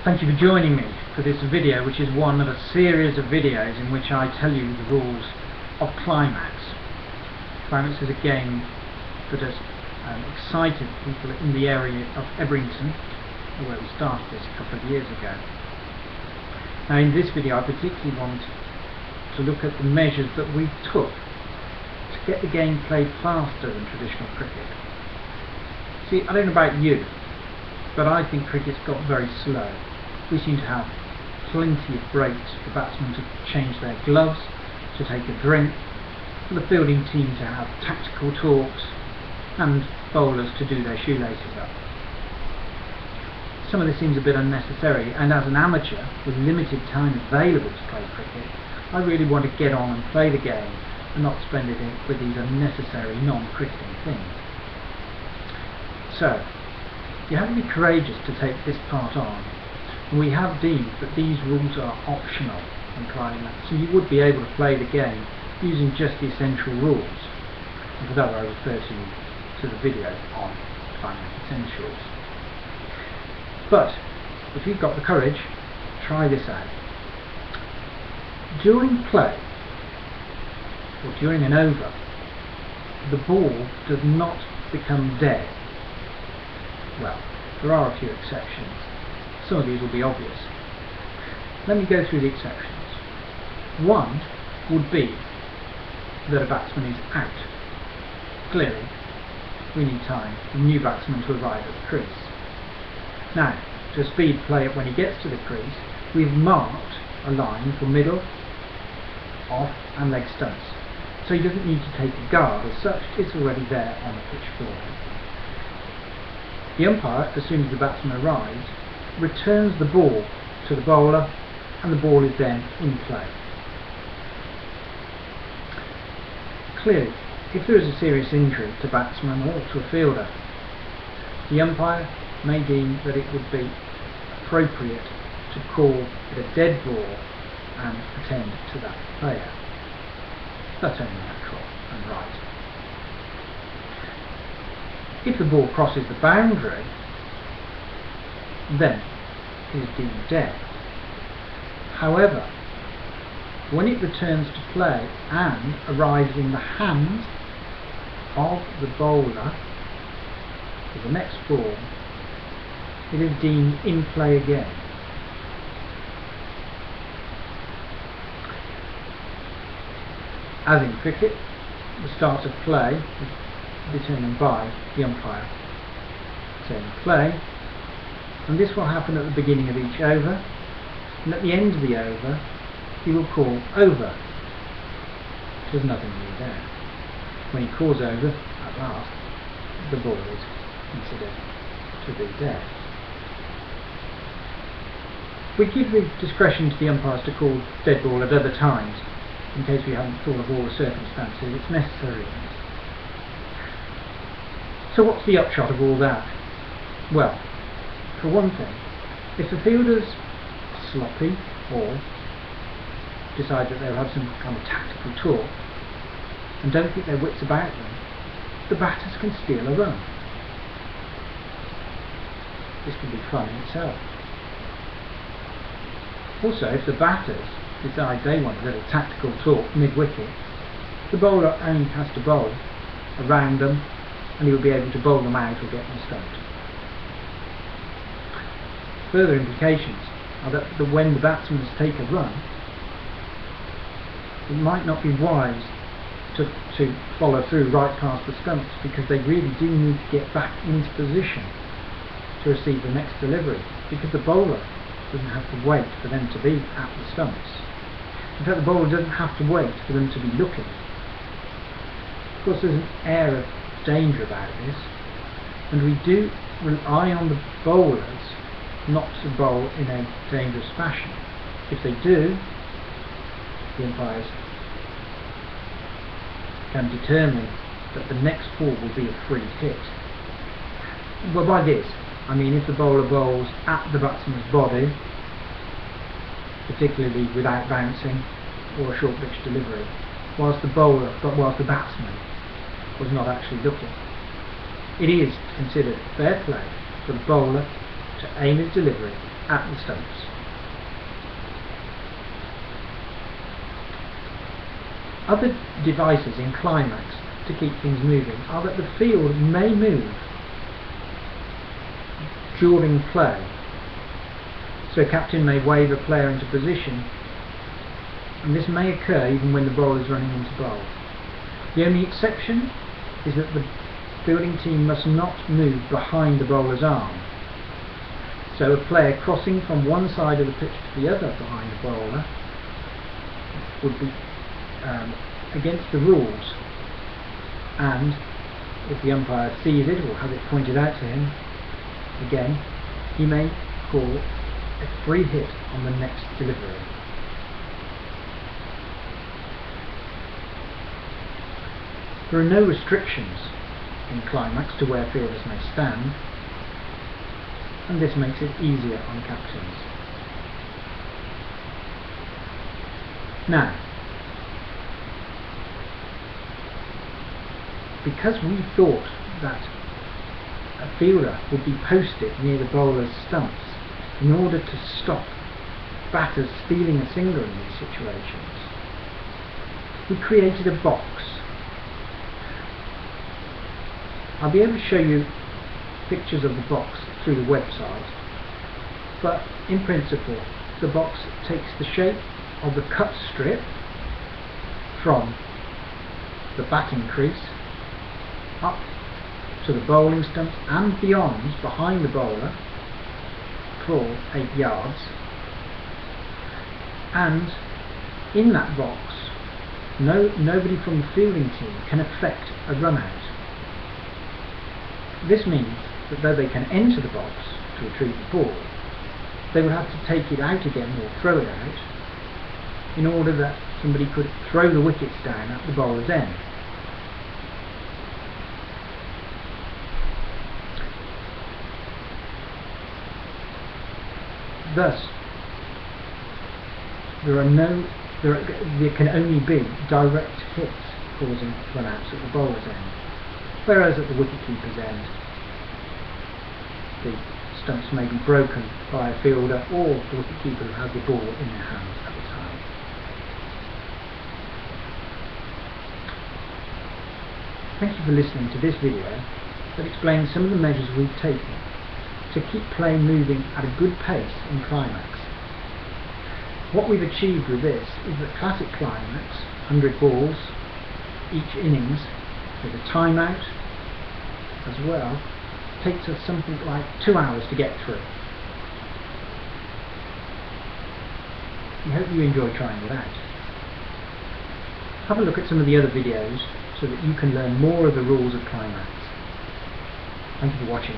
Thank you for joining me for this video, which is one of a series of videos in which I tell you the rules of CliMAX. CliMAX is a game that has excited people in the area of Ebrington, where we started this a couple of years ago. Now in this video I particularly want to look at the measures that we took to get the game played faster than traditional cricket. See, I don't know about you, but I think cricket's got very slow. We seem to have plenty of breaks for batsmen to change their gloves, to take a drink, for the fielding team to have tactical talks, and bowlers to do their shoelaces up. Some of this seems a bit unnecessary, and as an amateur with limited time available to play cricket, I really want to get on and play the game and not spend it with these unnecessary non-cricketing things. So, you have to be courageous to take this part on. And we have deemed that these rules are optional in CliMAX, so you would be able to play the game using just the essential rules. And for that I refer to the video on CliMAX Essentials. But if you've got the courage, try this out. During play, or during an over, the ball does not become dead. Well, there are a few exceptions. Some of these will be obvious. Let me go through the exceptions. One would be that a batsman is out. Clearly, we need time for a new batsman to arrive at the crease. Now, to speed play it when he gets to the crease, we've marked a line for middle, off and leg stumps. So he doesn't need to take a guard as such, it's already there on the pitch for him. The umpire, as soon as the batsman arrives, returns the ball to the bowler and the ball is then in play. Clearly, if there is a serious injury to a batsman or to a fielder, the umpire may deem that it would be appropriate to call it a dead ball and attend to that player. That's only natural and right. If the ball crosses the boundary, then it is deemed dead. However, when it returns to play and arrives in the hands of the bowler for the next ball, it is deemed in play again. As in cricket, the start of play is determined by the umpire. So in play, and this will happen at the beginning of each over, and at the end of the over he will call over. There's nothing new there. When he calls over at last, the ball is considered to be dead. We give the discretion to the umpires to call dead ball at other times, in case we haven't thought of all the circumstances it's necessary. So what's the upshot of all that? Well, for one thing, if the fielders are sloppy or decide that they'll have some kind of tactical talk and don't think their wits about them, the batters can steal a run. This can be fun in itself. Also, if the batters decide they want a little tactical talk mid-wicket, the bowler only has to bowl around them and he will be able to bowl them out or get them stumped. Further implications are that when the batsmen take a run, it might not be wise to follow through right past the stumps, because they really do need to get back into position to receive the next delivery, because the bowler doesn't have to wait for them to be at the stumps. In fact, the bowler doesn't have to wait for them to be looking. Of course, there's an air of danger about this, and we do rely on the bowlers not to bowl in a dangerous fashion. If they do, the umpires can determine that the next ball will be a free hit. Well, by this I mean if the bowler bowls at the batsman's body, particularly without bouncing or a short pitch delivery, whilst the batsman was not actually looking. It is considered fair play for the bowler to aim his delivery at the stumps. Other devices in CliMAX to keep things moving are that the field may move during play. So captain may wave a player into position, and this may occur even when the bowler is running into bowl. The only exception is that the fielding team must not move behind the bowler's arm. So a player crossing from one side of the pitch to the other behind the bowler would be against the rules, and if the umpire sees it or has it pointed out to him, again, he may call a free hit on the next delivery. There are no restrictions in CliMAX to where fielders may stand, and this makes it easier on captains. Now, because we thought that a fielder would be posted near the bowler's stumps in order to stop batters stealing a single in these situations, we created a box. I'll be able to show you pictures of the box through the website, but in principle the box takes the shape of the cut strip from the batting crease up to the bowling stumps and beyond behind the bowler for 8 yards, and in that box nobody from the fielding team can effect a run out. This means that though they can enter the box to retrieve the ball, they would have to take it out again or throw it out in order that somebody could throw the wickets down at the bowler's end. Thus, there can only be direct hits causing run-outs at the bowler's end, whereas at the wicket-keeper's end the stumps may be broken by a fielder or the wicket-keeper who has the ball in their hands at the time. Thank you for listening to this video that explains some of the measures we've taken to keep play moving at a good pace in CliMAX. What we've achieved with this is that classic CliMAX, 100 balls each innings with a timeout as well, takes us something like 2 hours to get through. We hope you enjoy trying it out. Have a look at some of the other videos so that you can learn more of the rules of CliMAX. Thank you for watching.